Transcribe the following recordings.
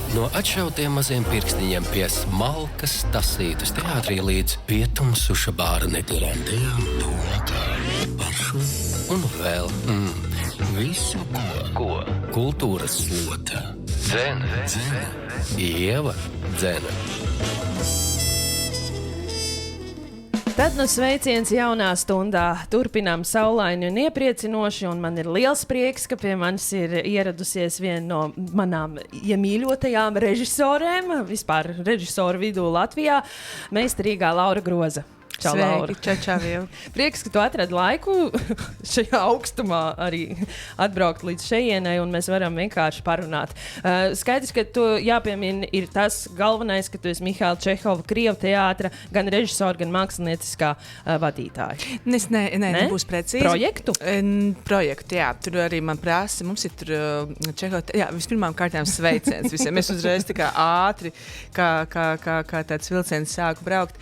No atšautiem maziem pirkstiņiem pie smalkas tasītas teātrī līdz pietumsuša bārne grandijām domātā pašu un vēl visu, ko kultūras slota. Dzene, Ieva Dzene. Tad nu sveiciens jaunā stundā. Turpinām saulaini un iepriecinoši, un man ir liels prieks, ka pie manis ir ieradusies viena no manām iemīļotajām režisorēm, vispār režisoru vidū Latvijā, meistarīgā Laura Groza. Čau, Laura. Sveiki, čau. Prieks, ka tu atradi laiku šajā augstumā arī atbraukt līdz šejienai, un mēs varam vienkārši parunāt. Skaidrs, ka tu jāpiemina ir tas galvenais, ka tu esi Mihaila Čehova Krievu teātra gan režisora, gan mākslinieckā vadītāja. Nebūs precīzi. Projektu? Projektu, jā. Tur arī man prasa, mums ir tur Čehova, jā, vispirmām kārtām sveiciens visiem. Es uzreiz tā kā ātri, kā tāds vilciens sāku braukt.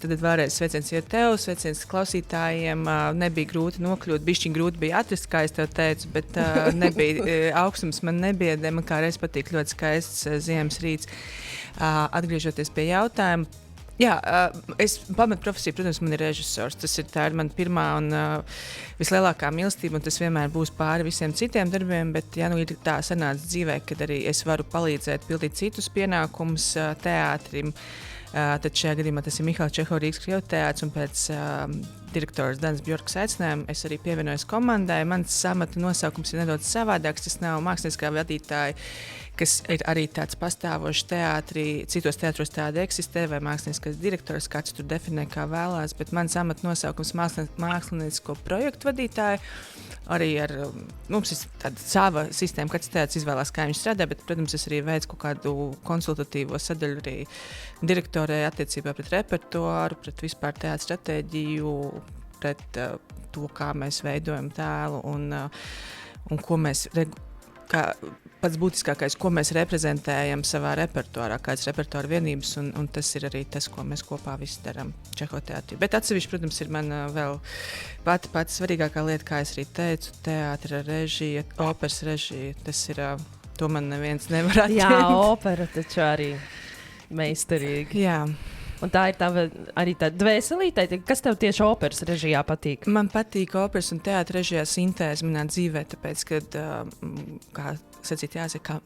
Tad vēlreiz sveiciens ir tev, sveiciens klausītājiem. Nebija grūti nokļūt, bišķiņ grūti bija atrast, kā es tev teicu, bet nebija augstums man nebiedē. Man kā reiz patīk ļoti skaists ziemas rīts. Atgriežoties pie jautājuma. Jā, es pamatprofesiju, protams, man ir režisors. Tā ir mana pirmā un vislielākā mīlestība, un tas vienmēr būs pāri visiem citiem darbiem, bet nu ir tā sanāca dzīvē, kad arī es varu palīdzēt pildīt citus pienākumus teātrim. Tad šajā gadījumā tas ir Mihaila Čehova Rīgas Krievu teātris, un pēc direktors Danas Bjorkas aicinājuma es arī pievienojos komandai. Mans amata nosaukums ir nedaudz savādāks. Tas nav mākslinieckā vadītāja, kas ir arī tāds pastāvošs teātrī. Citos teātros tāda eksistē, vai mākslinieckais direktors, kāds tur definē, kā vēlās, bet mans amata nosaukums māksliniecko projektu vadītāja. Arī mums ir tāda sava sistēma, kāds teātris izvēlās, kā viņš strādā, bet, protams, es arī veicu kaut kādu konsultatīvo sadaļu arī direktorē attiecībā pret repertuāru, pret vispār teātra stratēģiju, pret to, kā mēs veidojam tēlu un ko mēs, kā pats būtiskākais, ko mēs reprezentējam savā repertuārā, kādas repertuāra vienības, un tas ir arī tas, ko mēs kopā visi darām Čehova teātrī. Bet atsevišķi, protams, ir man vēl pati svarīgākā lieta, kā es arī teicu, teātra režija, operas režija, tas ir, to man neviens nevar atņemt. Jā, opera taču arī meistarīgi. Jā. Un tā ir tava arī tā dvēselīte. Kas tev tieši operas režijā patīk? Man patīk operas un teātra režijā sintēze manā dzīvē, tāpēc, kad, kā sacīt, jāsaka,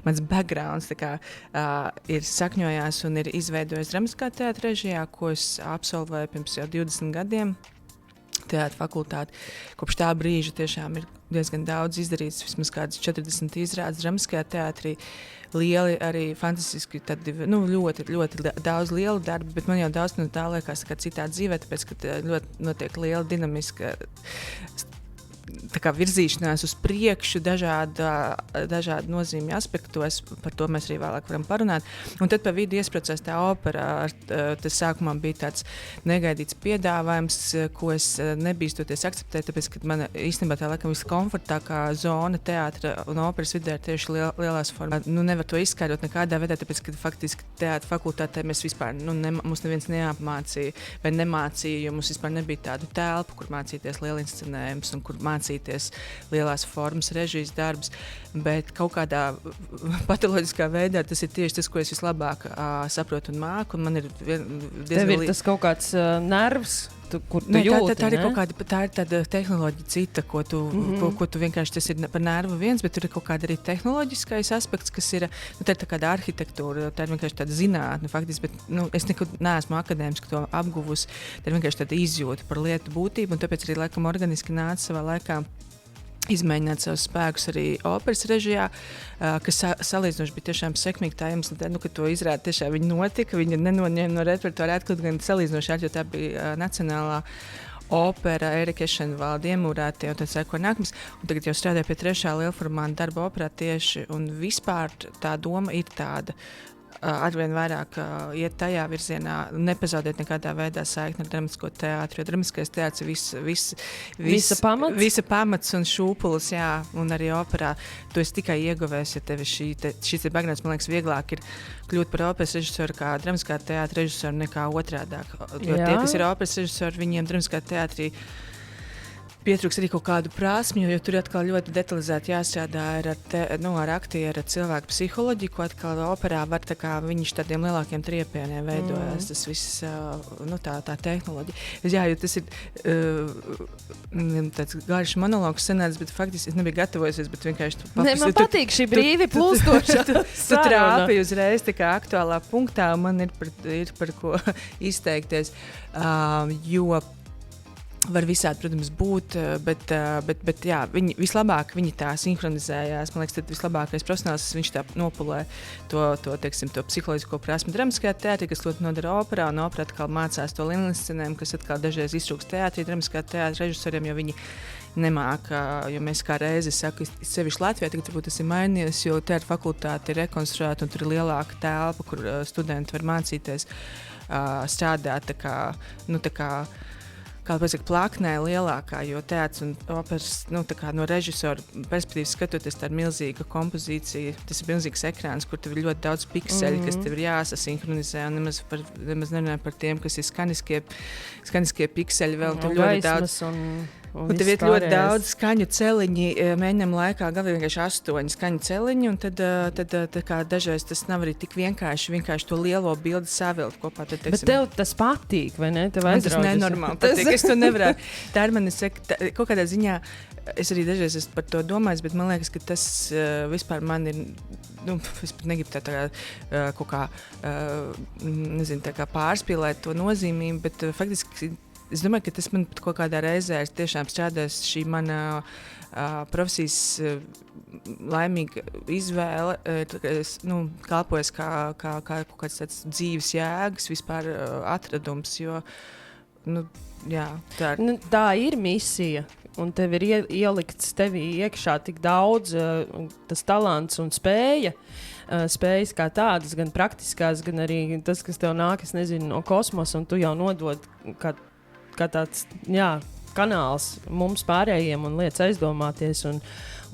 mans backgrounds ir sakņojās un ir izveidojis dramatiskā teātra režijā, ko es absolvēju pirms jau 20 gadiem. Teātra fakultāti. Kopš tā brīža tiešām ir diezgan daudz izdarīts, vismaz kādas 40 izrādes dramatiskajā teātrī. Lieli arī fantastiski, ļoti, ļoti daudz lielu darbu, bet man jau daudz no tā liekas kā citā dzīvē, tāpēc, ka ļoti notiek liela dinamiska virzīšanās uz priekšu dažādu nozīmju aspektos, par to mēs arī vēlāk varam parunāt. Un tad pa vidu iesprocās tā opera, tas sākumā bija tāds negaidīts piedāvājums, ko es nebīstoties akceptēt, tāpēc, ka man īstenībā tā laikam viskomfortākā zona teātra un operas vidē ir tieši lielās formās. Nevar to izskaidrot nekādā veidā, tāpēc, ka faktiski teātra fakultātē mēs vispār, mums neviens neapmācīja vai nemācīja, jo mums vispār nebija tādu telpu, kur mācīties lielinscenējums un kur mācīties lielās formas režijas darbs, bet kaut kādā patoloģiskā veidā tas ir tieši tas, ko es vislabāk saprotu un māku, un man ir diezgan... Tev ir tas kaut kāds nervs, kur tu jūti, tā ir kaut kāda, tā ir tāda tehnoloģija cita, ko tu vienkārši, tas ir par nervu viens, bet tur ir kaut kāda arī tehnoloģiskais aspekts, kas ir, tā ir tā kāda arhitektūra, tā ir vienkārši tāda zinātne, faktiski, bet es nekad neesmu akadēmiski to apguvusi, tā ir vienkārši tāda izjūta par lietu būtību, un tāpēc arī laikam organiski nāca savā laikā izmēģināt savus spēkus arī operas režijā, kas salīdzinoši bija tiešām sekmīgi tā iemesla dēļ, ka to izrādi tiešām viņi notika, viņi nenoņēma no repertuāra atklāt gan salīdzinoši ar, jo tā bija nacionālā opera Erika Ešenvalda iemūrētie, un tad sēko nākums, un tagad jau strādāju pie 3. lielformāta darba operā tieši, un vispār tā doma ir tāda, arvien vairāk iet tajā virzienā, nepazaudēt nekādā veidā saikni ar dramatisko teātri, jo dramatiskais teātris visa pamats un šūpulis, jā, un arī operā. Tu esi tikai ieguvējis, ja tevi šis ir backgrounds, man liekas, vieglāk ir kļūt par operas režisoru kā dramatiskā teātra režisoru nekā otrādāk. Jo tie, kas ir operas režisori, viņiem dramatiskā teātrī pietrūks arī kaut kādu prasmi, jo tur atkal ļoti detalizēti jāstrādā ar aktieru, ar cilvēku psiholoģiju, ko atkal operā var viņš tādiem lielākiem triepieniem veidojas, tas viss, tā tehnoloģija. Jā, jo tas ir tāds garš monologs sanācis, bet faktiski es nebiju gatavojusies, bet vienkārši man patīk šī brīvi plūstoša tu trāpi uzreiz tā kā aktuālā punktā, un man ir par ko izteikties, jo var visādi, protams, būt, bet jā, vislabāk viņi tā sinhronizējās. Man liekas, tad vislabākais profesionāls, viņš tā nopulē to psiholoģisko prasmi dramatiskajā teātrī, kas ļoti nodara operā, un opera atkal mācās to līnliscenēm, kas atkal dažreiz iztrūks teātrī, dramatiskā teātra režisoriem, jo viņi nemāk, jo mēs kā reizi saku, sevišķi Latvijā, tagad varbūt tas ir mainījies, jo teātra fakultāte ir rekonstruēta, un tur ir lielāka telpa, kur studenti var mācīties strādāt tā kā kāda pasaka, plaknē lielākā, jo teātris un operas, no režisora perspektīvas skatoties, tā ir milzīga kompozīcija, tas ir milzīgs ekrāns, kur tev ir ļoti daudz pikseļu, kas tev ir jāsasinhronizē, un nemaz nerunāju par tiem, kas ir skaniskie pikseļi, vēl tev ļoti daudz. Un tev ir ļoti daudz skaņu celiņi, mēģinām laikā galvā vienkārši 8 skaņu celiņi, un tad kā dažreiz tas nav arī tik vienkārši to lielo bildi savilkt kopā. Tad, bet tev tas patīk, vai ne? Man tas nenormāli patīk, es to nevarētu. Tā ir mani saka, kaut kādā ziņā, es arī dažreiz esmu par to domājis, bet man liekas, ka tas vispār man ir, es pat negribu tā kaut kā, nezinu, tā kā pārspīlēt to nozīmību, bet faktiski es domāju, ka tas man pat kaut kādā reizē ir tiešām strādājis šī mana profesijas laimīga izvēle, kalpojas kā kaut kāds tāds dzīves jēgas vispār atradums, jo, jā, tā ir misija. Un tev ir ielikts tevī iekšā tik daudz tas talants un spējas kā tādas, gan praktiskās, gan arī tas, kas tev nāk, es nezinu, no kosmosa, un tu jau nodod kā tāds, kanāls mums pārējiem un lietas aizdomāties,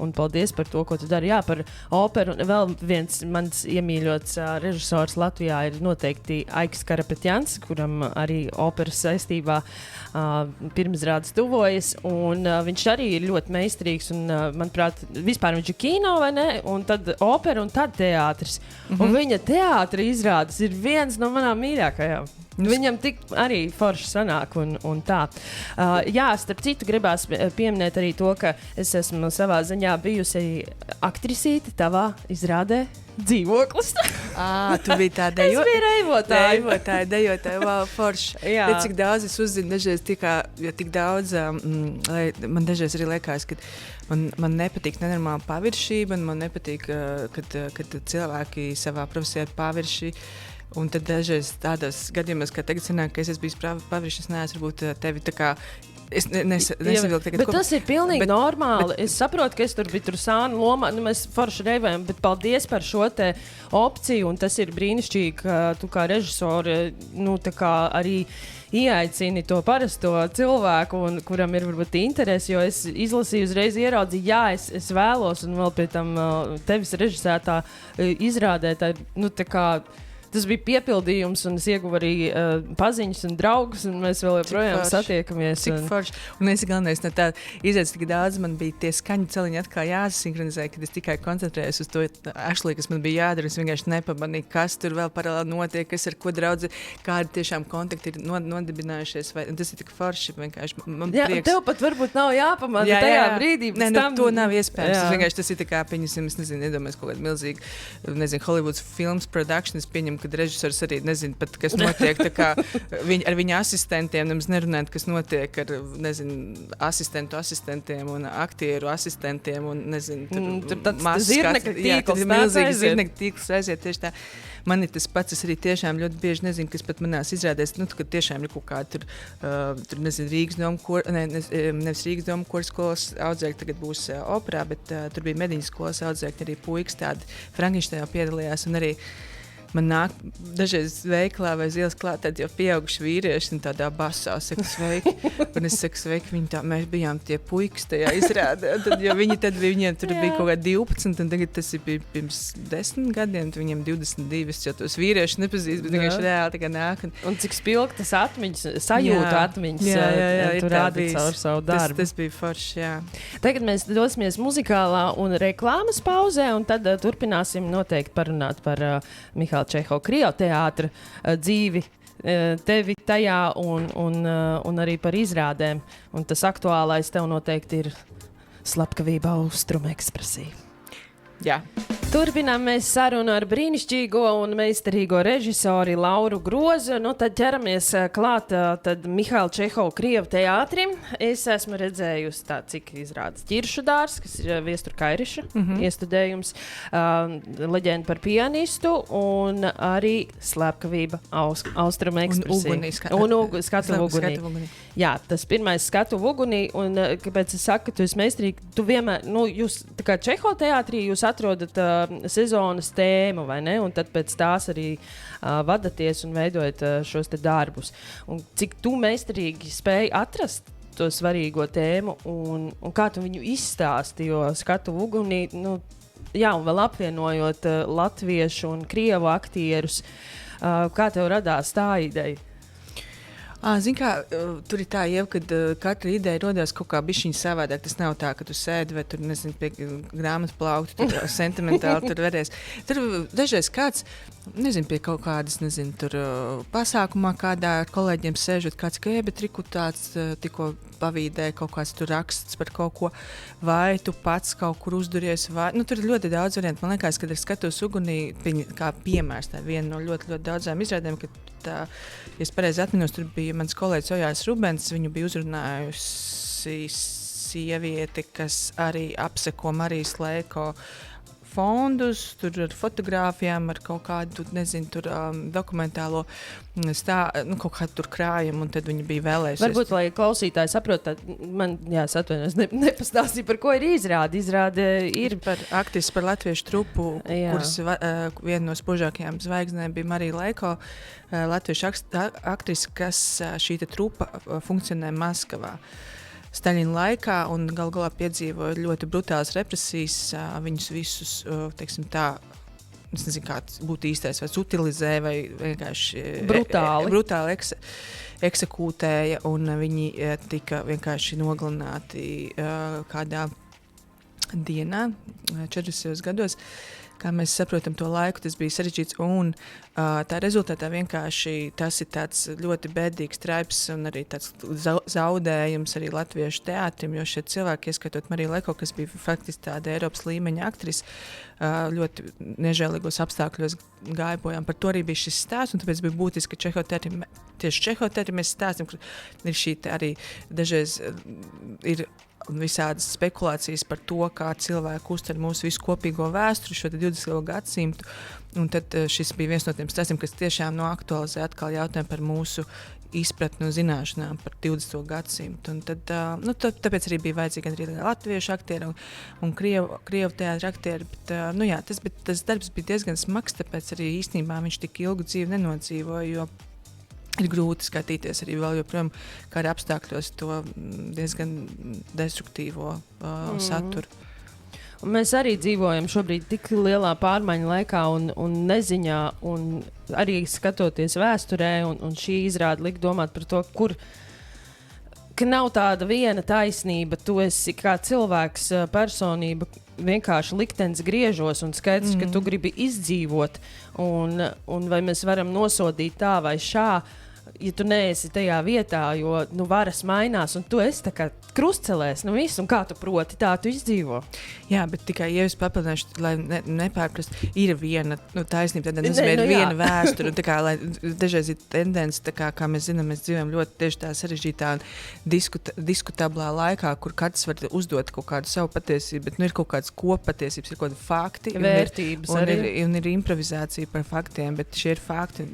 un paldies par to, ko tu dari. Jā, par operu. Vēl viens mans iemīļots režisors Latvijā ir noteikti Aiks Karapetjans, kuram arī operas saistībā pirmizrādes tuvojas, un viņš arī ir ļoti meistarīgs, un manuprāt, vispār viņš ir kino, vai ne? Un tad opera, un tad teātris. Un viņa teātra izrādes ir viens no manām mīļākajām. Viņam tik arī forši sanāk un tā. Jā, starp citu gribās pieminēt arī to, ka es esmu savā ziņā bijusi aktrisīte tavā izrādē Dzīvoklis. Tu biji tā Es biju reivotāja. Dejotāja, wow, forši. Jā. Bet cik daudz es uzzinu, dažreiz tik daudz, man dažreiz arī liekas, ka man nepatīk nenormāla paviršība, un man nepatīk, kad cilvēki savā profesijā ir pavirši. Un tad dažreiz tādos gadījumos, kā tagad sanāk, ka es esmu bijis pavirši, es neesmu varbūt tevi tā kā nesavilkt tagad. Bet tas ir pilnīgi normāli. Es saprotu, ka es tur biju sāna lomā, mēs forši reivējam, bet paldies par šo te opciju, un tas ir brīnišķīgi, ka tu kā režisori, tā kā arī ieaicini to parasto cilvēku, kuram ir varbūt interesi, jo es izlasīju uzreiz ieraudzīju, jā, es vēlos, un vēl pie tam tevis režisētā izrādē, tā kā tas bija piepildījums, un es ieguvu arī paziņas un draugus, un mēs vēl joprojām satiekamies. Cik forši. Un es galvenais no tā izredzes tik daudz, man bija tie skaņu celiņi atkal jāsinhronizē, kad es tikai koncentrējos uz to Ashley, kas man bija jādara, es vienkārši nepamanīju, kas tur vēl paralēli notiek, kas ar ko draudzi, kādi tiešām kontakti ir nodibinājušies, vai tas ir tik forši, vienkārši man prieks. Tev pat varbūt nav jāpamana tajā brīdī. To nav iespējams. Vienkārši tas ir tā kā, pieņemsim, es nezinu, iedomājies kaut kādu milzīgu, Hollywoods films production, es pieņemu, kad režisors arī nezinu pat, kas notiek ar viņa asistentiem, nemaz nerunājot, kas notiek ar, asistentiem un aktieru asistentiem un, tur tāds zirnekļa tīkls. Jā, milzīgs zirnekļa tīkls aiziet tieši tā. Man ir tas pats, es arī tiešām ļoti bieži nezinu, kas pat manās izrādēs, kad tiešām ir kaut kāda tur nezinu, Rīgas doma, nevis Rīgas doma korskolas audzēkļi tagad būs operā, bet tur bija Mediņas skolas audzēkļi, arī puikas tādi Frankenšteinā piedalījās, un arī man nāk dažreiz veiklā vai ielas klāt tad jau pieauguši vīrieši un tādā basā saka sveiki. Un es saku sveiki, mēs bijām tie puikas tajā izrādē. Tad, jo viņiem tur bija kaut kā 12 un tagad tas ir pirms 10 gadiem, tad viņiem 22, jo tos vīrieši nepazīst, bet vienkārši reāli tā kā nāk. Un cik spilgtas atmiņas, sajūtu atmiņas tu rādi caur savu darbu. Tas bija forši, jā. Tagad mēs dosimies muzikālā un reklāmas pauzē, un tad turpināsim noteikti parunāt par Mihāla Čehova Krievteātra dzīvi, tevi tajā un arī par izrādēm. Un tas aktuālais tev noteikti ir Slepkavība Austrumu ekspresija. Jā. Turpinām mēs sarunu ar brīnišķīgo un meistarīgo režisori Lauru Grozu. Nu, tad ķeramies klāt tad Mihāla Čehova Krievteātrim. Es esmu redzējusi tā, cik izrādes Ķiršu dārs, kas ir Viestura Kairiša iestudējums, Leģenda par pianistu un arī Slepkavība Austrumu ekspresija. Un skatu ugunī. Jā, tas pirmais skatu ugunī. Un kāpēc es saku, ka tu esi meistarīgi, tu vienmēr, jūs tā kā Čehova teātrī, jūs atrodat sezonas tēmu, vai ne? Un tad pēc tās arī vadaties un veidojat šos te darbus. Un cik tu meistarīgi spēji atrast to svarīgo tēmu un kā tu viņu izstāsti, jo skatu ugunī, jā, un vēl apvienojot latviešu un krievu aktierus, kā tev radās tā ideja? Zini kā, tur ir tā jau, kad katra ideja rodās kaut kā bišķiņ savādāk. Tas nav tā, ka tu sēdi vai tur, nezinu, pie grāmatas plauktu, tur sentimentāli tur varēs. Tur dažreiz kāds, nezinu, pie kaut kādas, nezinu, tur pasākumā kādā ar kolēģiem sēžot, kāds, ka bet Riku tāds tikko pavīdēja kaut kāds tur raksts par kaut ko, vai tu pats kaut kur uzduries, vai, tur ir ļoti daudz variantu. Man liekas, kad es skatos ugunī, kā piemērs, tā viena no ļoti, ļoti daudzām izrādēm, ka tā, ja es pareizi atminos, tur bija mans kolēģis Ojārs Rubens, viņu bija uzrunājusi sieviete, kas arī apseko Marijas Lēko fondus, tur ar fotogrāfijām, ar kaut kādu, nezinu, tur dokumentālo kaut kādu tur krājumu, un tad viņi bija vēlējušies. Varbūt, lai klausītāji saprot, man jāsatvainojas, nepastāstīja, par ko ir izrāde. Izrāde ir par aktrisi, par latviešu trupu, kuras viena no spožākajām zvaigznēm bija Marija Lēko, latviešu aktrise, kas šī trupa funkcionē Maskavā Staļina laikā un galā piedzīvoja ļoti brutālas represijas. Viņus visus, teiksim tā, es nezinu, kā būtu īstais, vai utilizē, vai vienkārši brutāli eksekūtēja, un viņi tika vienkārši nogalināti kādā dienā, 40 gados. Kā mēs saprotam to laiku, tas bija sarežģīts, un tā rezultātā vienkārši tas ir tāds ļoti bēdīgs traips un arī tāds zaudējums arī latviešu teātrim, jo šie cilvēki, ieskatot Mariju Leko, kas bija faktiski tāda Eiropas līmeņa aktrise, ļoti nežēlīgos apstākļos gāja bojām. Par to arī bija šis stāsts, un tāpēc bija būtiski, ka tieši Čehova teātrim mēs stāstam, ka ir šī arī dažreiz ir visādas spekulācijas par to, kā cilvēki uztver mūsu visu kopīgo vēsturi, šo 20. gadsimtu. Un tad šis bija viens no tiem stāstiem, kas tiešām aktualizē atkal jautājumu par mūsu izpratni un zināšanām par 20. gadsimtu. Un tad, tāpēc arī bija vajadzīgi arī latviešu aktieri un krievu teātra aktieri. Bet, tas darbs bija diezgan smags, tāpēc arī īstenībā viņš tik ilgu dzīvi nenodzīvoja, jo ir grūti skatīties arī vēl joprojām kādā apstākļos to diezgan destruktīvo saturu. Un mēs arī dzīvojam šobrīd tik lielā pārmaiņu laikā un neziņā, un arī skatoties vēsturē, un šī izrāde liek domāt par to, ka nav tāda viena taisnība. Tu esi kā cilvēks, personība, vienkārši liktenis griežos un skaidrs, ka tu gribi izdzīvot. Un vai mēs varam nosodīt tā vai šā, ja tu neesi tajā vietā, jo varas mainās, un tu esi tā kā krustcelēs, viss, un kā tu proti, tā tu izdzīvo. Jā, bet tikai, ja es papildināšu, lai nepārprast, ir viena taisnība, tad ir viena vēsture, un tā kā, lai dažreiz ir tendence, tā kā mēs zinām, mēs dzīvojam ļoti tieši tā sarežģītā diskutablā laikā, kur katrs var uzdot kaut kādu savu patiesību, bet ir kaut kādas kopatiesības, ir kaut kādi fakti, vērtības un ir improvizācija par faktiem, bet šie ir fakti.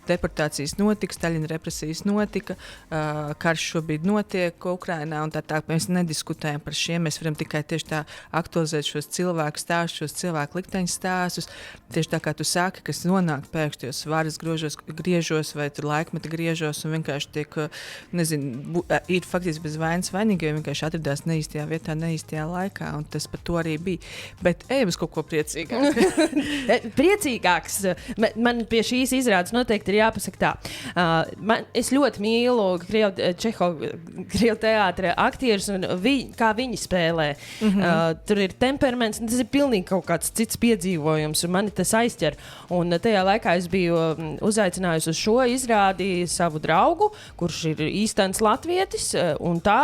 deportācijas notika, Staļina represijas notika, karš šobrīd notiek Ukrainā, un tā mēs nediskutējam par šiem, mēs varam tikai tieši tā aktualizēt šos cilvēku stāstus, šos cilvēku likteņu stāstus, tieši tā kā tu saki, kas nonāk pēkšņos varas griežos vai tur laikmeta griežos un vienkārši tiek, nezinu, ir faktiski bez vainas vainīgi, jo vienkārši atradās neīstajā vietā, neīstajā laikā, un tas par to arī bija. Bet ejam uz kaut ko priecīgāku. Priecīgāks. Man pie šīs izrādes noteikti ir jāpasaka tā. Es ļoti mīlu Krievu teātra aktierus un kā viņi spēlē. Tur ir temperaments, un tas ir pilnīgi kaut kāds cits piedzīvojums, un mani tas aizķer. Un tajā laikā es biju uzaicinājusi uz šo izrādi savu draugu, kurš ir īstenis latvietis, un tā.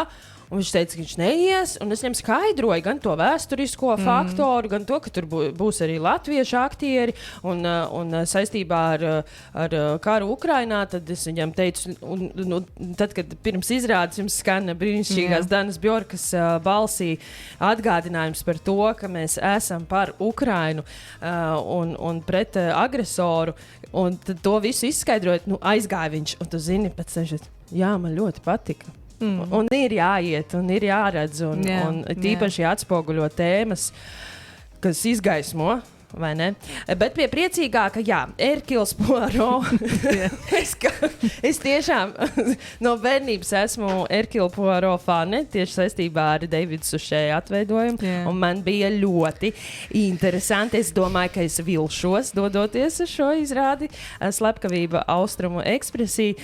Un viņš teica, ka viņš neies, un es viņam skaidroju gan to vēsturisko faktoru, gan to, ka tur būs arī latviešu aktieri, un saistībā ar karu Ukrainā, tad es viņam teicu, un tad, kad pirms izrādes jums skan brīnišķīgās Danas Bjorkas balsī atgādinājums par to, ka mēs esam par Ukrainu un pret agresoru, un tad to visu izskaidrojot, aizgāja viņš, un tu zini, pēc tam, jā, man ļoti patika. Un ir jāiet, un ir jāredz, un tīpaši jāatspoguļo tēmas, kas izgaismo, vai ne? Bet pie priecīgāka, Hercules Poirot. Es tiešām no bērnības esmu Hercule Poirot fane, tieši saistībā ar Davida Sušēja atveidojumu, un man bija ļoti interesanti. Es domāju, ka es vilšos, dodoties uz šo izrādi, Slepkavība Austrumu ekspresija.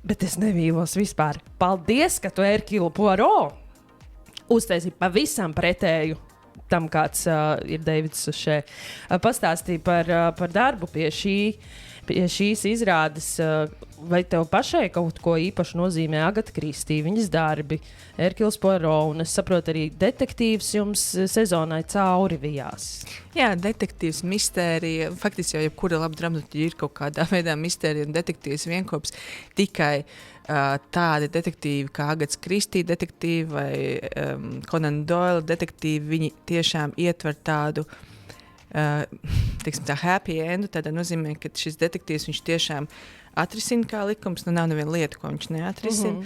Bet es nevīlos vispār. Paldies, ka tu Hercule Poirot uztaisīji pavisam pretēju tam, kāds ir Davids Sušē. Pastāstīja par darbu pie šīs izrādes. Vai tev pašai kaut ko īpaši nozīmē Agata Kristī, viņas darbi, Hercules Poirot, un es saprotu arī detektīvs jums sezonai cauri vijās. Jā, detektīvs, mistērija, faktiski jau jebkura laba dramaturģija ir kaut kādā veidā mistērija un detektīvs vienkops, tikai tādi detektīvi kā Agats Kristī detektīvi vai Conan Doyle detektīvi, viņi tiešām ietver tādu tā happy endu, tādā nozīmē, ka šis detektīvs viņš tiešām atrisina kā likums, nav neviena lieta, ko viņš neatrisina.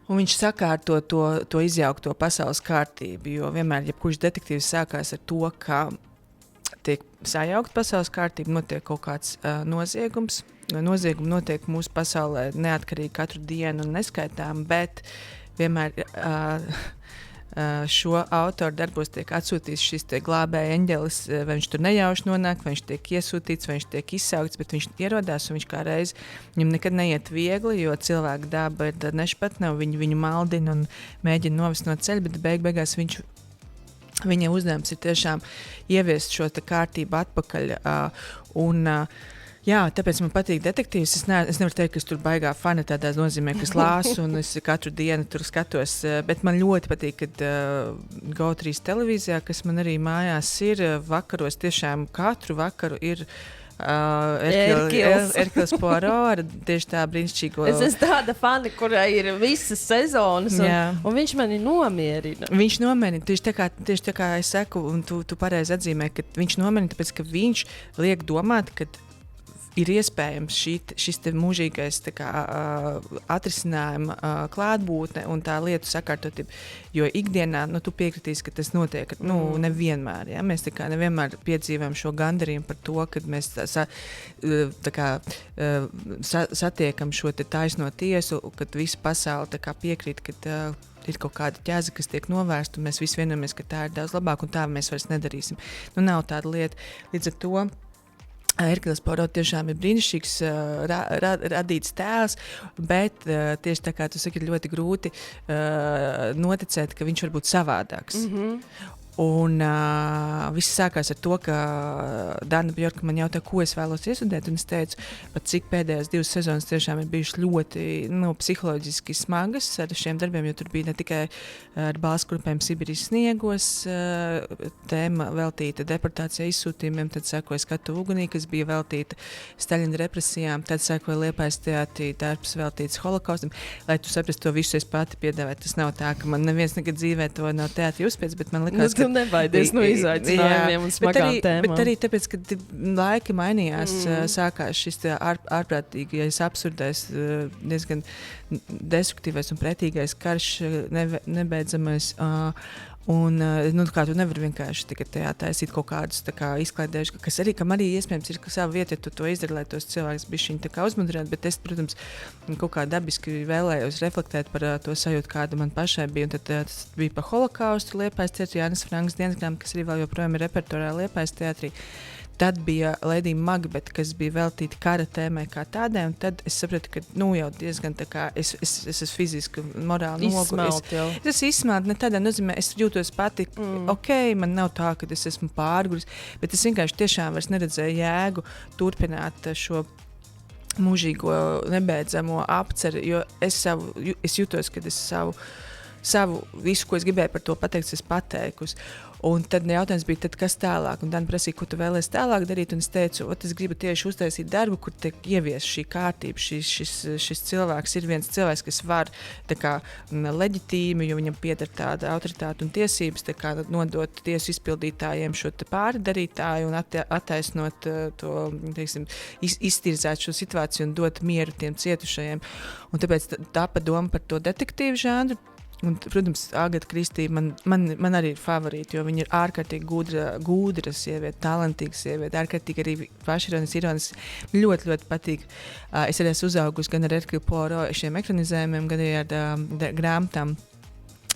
Un viņš sakārto to izjaukto pasaules kārtību, jo vienmēr jebkurš detektīvs sākās ar to, ka tiek sajaukt pasaules kārtību, notiek kaut kāds noziegums. Noziegumi notiek mūsu pasaulē neatkarīgi katru dienu un neskaitām, bet vienmēr šo autoru darbos tiek atsūtīts šis glābēja eņģelis, vai viņš tur nejauši nonāk, vai viņš tiek iesūtīts, vai viņš tiek izsaukts, bet viņš ierodās un viņš kā reiz, viņam nekad neiet viegli, jo cilvēka daba ir nešpatna, viņu maldina un mēģina novest no ceļa, bet beigās viņa uzdevums ir tiešām ieviest šo kārtību atpakaļ Jā, tāpēc man patīk detektīvs. Es nevaru teikt, ka es tur baigā fani tādā nozīmē, ka es lasu un es katru dienu tur skatos, bet man ļoti patīk, kad GO3 televīzijā, kas man arī mājās ir, vakaros tiešām katru vakaru ir Hercules Poirot ar tieši tā brīnišķīgo. Es esmu tāda fani, kurai ir visas sezonas, un viņš mani nomierina. Viņš nomierina, tieši tā kā es saku, un tu pareizi atzīmē, ka viņš nomierina, tāpēc, ka viņš liek domāt, ka ir iespējams šis te mūžīgais atrisinājuma klātbūtne un tā lietu sakārtotība, jo ikdienā tu piekritīsi, ka tas notiek nevienmēr. Ja? Mēs nevienmēr piedzīvojam šo gandarījumu par to, kad mēs satiekam šo te taisno tiesu, kad visa pasaule piekrīt, ka ir kaut kāda ķēze, kas tiek novērsta, un mēs visi vienojamies, ka tā ir daudz labāk, un tā mēs vairs nedarīsim. Nav tāda lieta. Līdz ar to Hercules Poirot tiešām ir brīnišķīgs radīts tēls, bet tieši tā kā tu saki, ir ļoti grūti noticēt, ka viņš var būt savādāks. Un viss sākās ar to, ka Dana Bjorka man jautāja, ko es vēlos iestudēt, un es teicu, pat cik pēdējās 2 sezonas tiešām ir bijušas ļoti psiholoģiski smagas ar šiem darbiem, jo tur bija ne tikai ar balss grupēm Sibīrijas sniegos tēma veltīta deportācijai izsūtījumiem, tad sekoja Skatu ugunī, kas bija veltīta Staļina represijām, tad sekoja Liepājas teātrī darbs veltīts holokaustam. Lai tu saprastu to visu, es pati piedāvāju, tas nav tā, ka man neviens nekad dzīvē to nav teātrī uzspiedz, bet man likās, Tu nebaidies no izaicinājumiem un smagām tēmām. Bet arī tāpēc, ka laiki mainījās, sākās šis ārprātīgais, absurdais, diezgan destruktīvais un pretīgais karš, nebeidzamais. Kā tu nevari vienkārši tikai tajā taisīt kaut kādus izklaidējuši, kam arī iespējams ir sava vieta, ja tu to izdari, lai tos cilvēkus bišķiņi uzmundrinātu, bet es, protams, kaut kā dabiski vēlējos reflektēt par to sajūtu, kāda man pašai bija, un tad tas bija par holokaustu Liepājas teatrī, Jānis Franks dienasgrāmata, kas arī vēl joprojām ir repertuārā Liepājas teatrī. Tad bija Lady Macbeth, kas bija veltīta kara tēmai kā tādai, un tad es sapratu, ka jau diezgan es esmu fiziski, morāli noguris. Es izsmelt, ne tādā nozīmē, es jūtos pati, man nav tā, ka es esmu pārguris, bet es vienkārši tiešām vairs neredzēju jēgu turpināt šo mūžīgo nebeidzamo apceri, jo es jūtos, ka es savu visu, ko es gribēju par to pateikt, es pateikusi. Un tad jautājums bija, kas tālāk? Un Dan prasīja, ko tu vēlies tālāk darīt, un es teicu, es gribu tieši uztaisīt darbu, kur tiek ievies šī kārtība, šis cilvēks ir viens cilvēks, kas var leģitīmi, jo viņam pieder tāda autoritāte un tiesības, nodot tiesu izpildītājiem šo pārdarītāju un attaisnot to, teiksim, iztirzēt šo situāciju un dot mieru tiem cietušajiem. Un tāpēc tāpa doma par to detektīvu žanru. Un, protams, Agata Kristī man arī ir favorīti, jo viņa ir ārkārtīgi gudra sieviete, talantīga sieviete, ārkārtīgi arī pašironis. Ļoti, ļoti patīk. Es arī esmu uzaugusi gan ar Herkulu Poirot šiem ekranizējumiem, gan arī ar grāmatām.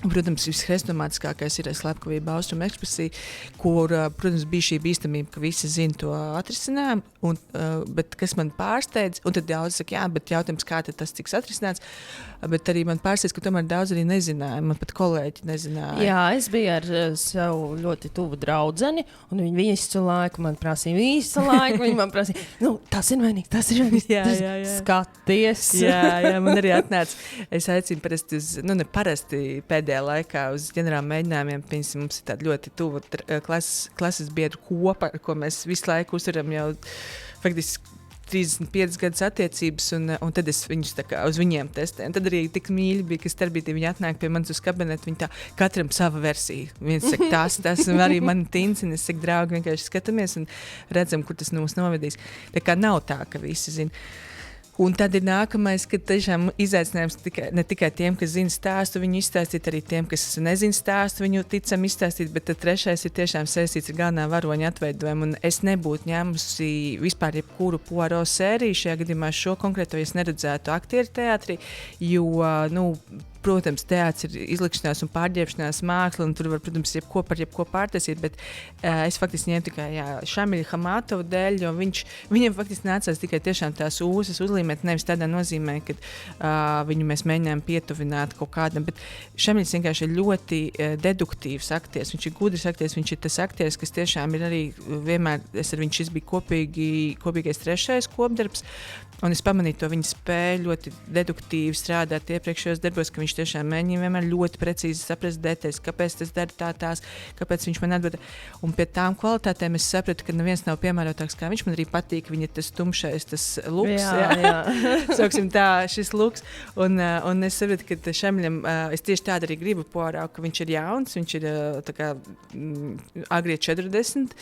Protams, vishrestomātiskākais ir slepkavība Austrumu ekspresija, kur, protams, bija šī bīstamība, ka visi zina to atrisinājumu, bet kas man pārsteidz, un tad daudz saka, bet jautājums, kā tad tas tiks atrisināts, bet arī man pārsteidz, ka tomēr daudz arī nezināja, man pat kolēģi nezināja. Jā, es biju ar savu ļoti tuvu draudzeni, un viņi visu laiku man prasīja, viņi man prasīja, tas ir vainīgs, jā. Skaties. Jā, man arī atnāca, es aicinu parasti neparasti pēdējā laikā uz ģenerāla mēģinājumiem, mums ir tāda ļoti tuva klases biedru kopa, ar ko mēs visu laiku uzturam jau faktiski 35 gadus attiecības, un tad es viņus uz viņiem testēju. Tad arī tik mīļi bija, ka starpbrīdī viņi atnāk pie manis uz kabinetu, viņi katram sava versija. Viens saka tas, un arī mani tincini, es saku, draugi, vienkārši skatāmies un redzam, kur tas mūs novedīs. Tā kā nav tā, ka visi zina. Un tad ir nākamais, ka tiešām izaicinājums ne tikai tiem, kas zina stāstu, viņu izstāstīt, arī tiem, kas nezina stāstu, viņu ticam izstāstīt, bet tad trešais ir tiešām saistīts ar galvenā varoņa atveidojumu. Un es nebūtu ņēmusi vispār jebkuru Poirot sēriju, šajā gadījumā šo konkrēto es neredzētu aktieru teātrī, jo, protams, teātris ir izlikšanās un pārģērbšanās māksla, un tur var, protams, jebko pārtaisīt, bet es faktiski ņēmu tikai Šamiļa Hamātova dēļ, jo viņam faktiski nācās tikai tiešām tās ūsas uzlīmēt, nevis tādā nozīmē, ka viņu mēs mēģinājām pietuvināt kaut kādam, bet Šamiļs vienkārši ir ļoti deduktīvs aktieris, viņš ir gudrs aktieris, viņš ir tas aktieris, kas tiešām ir arī vienmēr, šis bija kopīgais trešais kopdarbs, un es pamanīju to viņa spēju ļoti deduktīvi strādāt iepriekšējos darbos, ka viņš tiešām mēģina vienmēr ļoti precīzi saprast detaļas, kāpēc tas dara tās, kāpēc viņš man atbild. Un pie tām kvalitātēm es sapratu, ka neviens nav piemērotāks kā viņš. Man arī patīk viņa tas tumšais, tas luks. Jā. Sauksim tā, šis luks. Un es sapratu, ka Šamiļam, es tieši tādu arī gribu Poirot, ka viņš ir jauns, viņš ir agrie 40,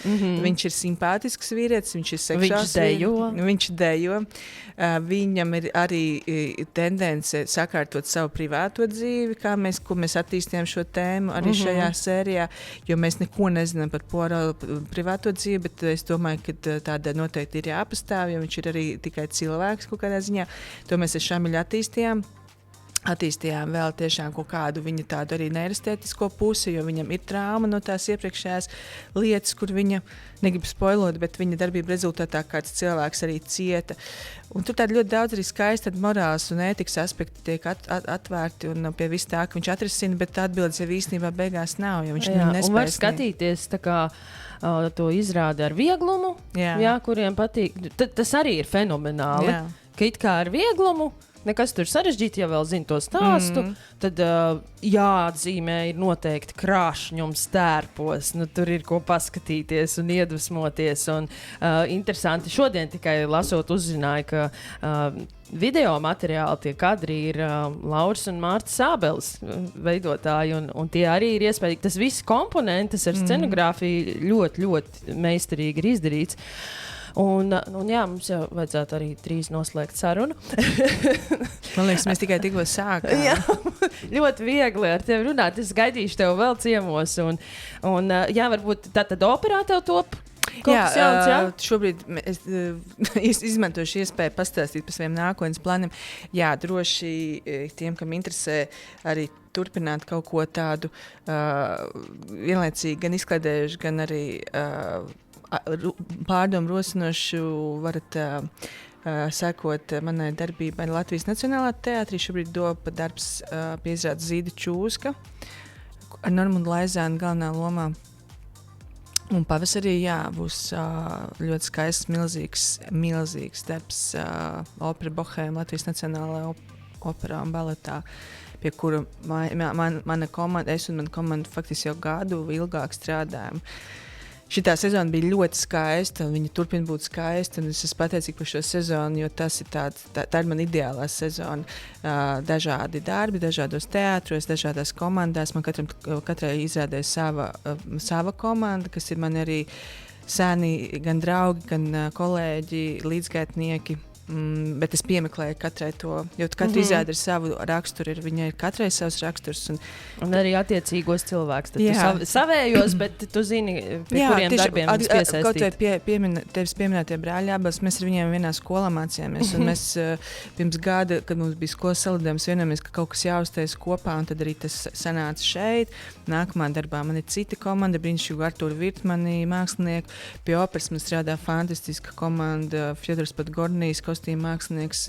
viņš ir simpātisks vīrietis, viņš ir seksuāls. Viņš dejo. Viņam ir arī tendence sakārtot savu privāto dzīvi, ko mēs attīstījām šo tēmu arī šajā sērijā, jo mēs neko nezinām par Poirot privāto dzīvi, bet es domāju, ka tāda noteikti ir jāpastāv, jo viņš ir arī tikai cilvēks kaut kādā ziņā. To mēs ar Šamiļu attīstījām vēl tiešām kaut kādu viņa tādu arī neirestētisko pusi, jo viņam ir trauma no tās iepriekšējās lietas, kur viņa, negribu spoilot, bet viņa darbība rezultātā kāds cilvēks arī cieta. Un tur tādi ļoti daudz arī skaisti morāls un ētikas aspekti tiek atvērti un pie viss tā, ka viņš atrisina, bet atbildes jau īstenībā beigās nav, jo viņš nespēj. Un var skatīties tā kā to izrādi ar vieglumu, kuriem patīk. Tas arī ir fenomenāli, ka it kā ar vieglumu, nekas tur sarežģīti, ja vēl zini to stāstu, tad jāatzīmē ir noteikti krāšņums tērpos. Nu, tur ir ko paskatīties un iedvesmoties. Un, interesanti, šodien tikai lasot uzzināju, ka video materiāli, tie kadri ir Lauras un Mārta Sābeles veidotāji, un tie arī ir iespējīgi. Tas viss komponentes ar scenogrāfiju ļoti, ļoti meistarīgi ir izdarīts. Un jā, mums jau vajadzētu arī 3 noslēgt sarunu. Man liekas, mēs tikai tikko sākām. Jā, ļoti viegli ar tevi runāt. Es gaidīšu tev vēl ciemos. Un jā, varbūt tad operā tev top kaut kas jauns, jā? Šobrīd es izmantošu iespēju pastāstīt par saviem nākotnes plāniem. Jā, droši tiem, kam interesē arī turpināt kaut ko tādu vienlaicīgi gan izklaidējuši, gan arī pārdomu rosinošu varat sekot manai darbībai Latvijas Nacionālā teātrī. Šobrīd dopa darbs pie izrādes Zīda Čūska ar Normundu Laizānu galvenā lomā. Un pavasarī, jā, būs ļoti skaists, milzīgs darbs opera Bohēma Latvijas Nacionālajā operā un baletā, pie kura mana komanda, es un mana komanda faktiski jau gadu ilgāk strādājam. Šitā sezona bija ļoti skaista, un viņa turpina būt skaista, un es esmu pateicīga par šo sezonu, jo tas ir tā ir mana ideālā sezona. Dažādi darbi, dažādos teātros, dažādās komandās. Man katrai izrādē sava komanda, kas ir man arī sēni, gan draugi, gan kolēģi, līdzgaitnieki. Bet es piemeklēju katrai to, jo katra izrāde ir savu raksturu, viņai ir katrai savs raksturs. Un arī attiecīgos cilvēks. Tad tu savējos, bet tu zini, pie kuriem darbiem viņus piesaistīt. Kaut vai tevis pieminētie brāļi abas, mēs ar viņiem vienā skolā mācījāmies. Un mēs pirms gada, kad mums bija skolas salidojums, vienojamies, ka kaut kas jāuztais kopā, un tad arī tas sanāca šeit. Nākamā darbā man ir cita komanda, brīnišķīga Artūra Virtmani, mākslinieku. Pie operas man strādā fantastiska komanda, Fjodors Podgornijs, kostīma mākslinieks,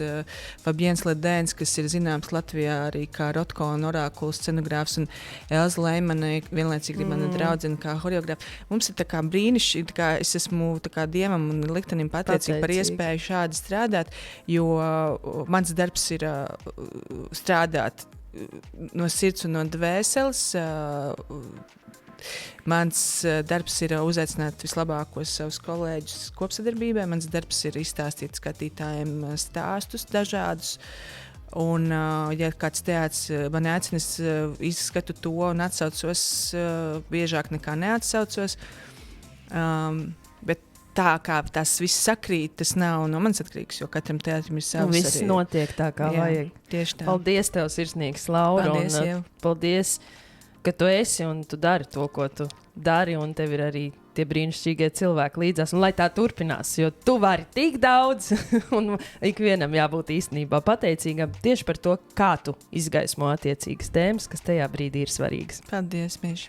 Fabiens Ledēns, kas ir zināms Latvijā arī kā Rotko un Orākuls scenogrāfs, un Elza Leimane, vienlaicīgi mana draudzene kā horeogrāfa. Mums ir tā kā brīnišķīgi, tā kā es esmu tā kā Dievam un liktenim pateicīgi par iespēju šādi strādāt, jo mans darbs ir strādāt no sirds un no dvēseles. Mans darbs ir uzaicināt vislabākos savus kolēģus kopsadarbībai. Mans darbs ir izstāstīt skatītājiem stāstus dažādus. Un, ja kāds teātris man aicina, es izskatu to un atsaucos biežāk nekā neatsaucos. Bet tā kā tas viss sakrīt, tas nav no manis atkarīgs, jo katram teātrim ir savs. Viss arī notiek tā, kā vajag. Tieši tā. Paldies tev, sirsnīgs, Laura. Paldies, un paldies, ka tu esi un tu dari to, ko tu dari, un tev ir arī tie brīnišķīgie cilvēki līdzās, un lai tā turpinās, jo tu vari tik daudz, un ikvienam jābūt īstenībā pateicīgam tieši par to, kā tu izgaismo attiecīgas tēmas, kas tajā brīdī ir svarīgas. Paldies, Mīši.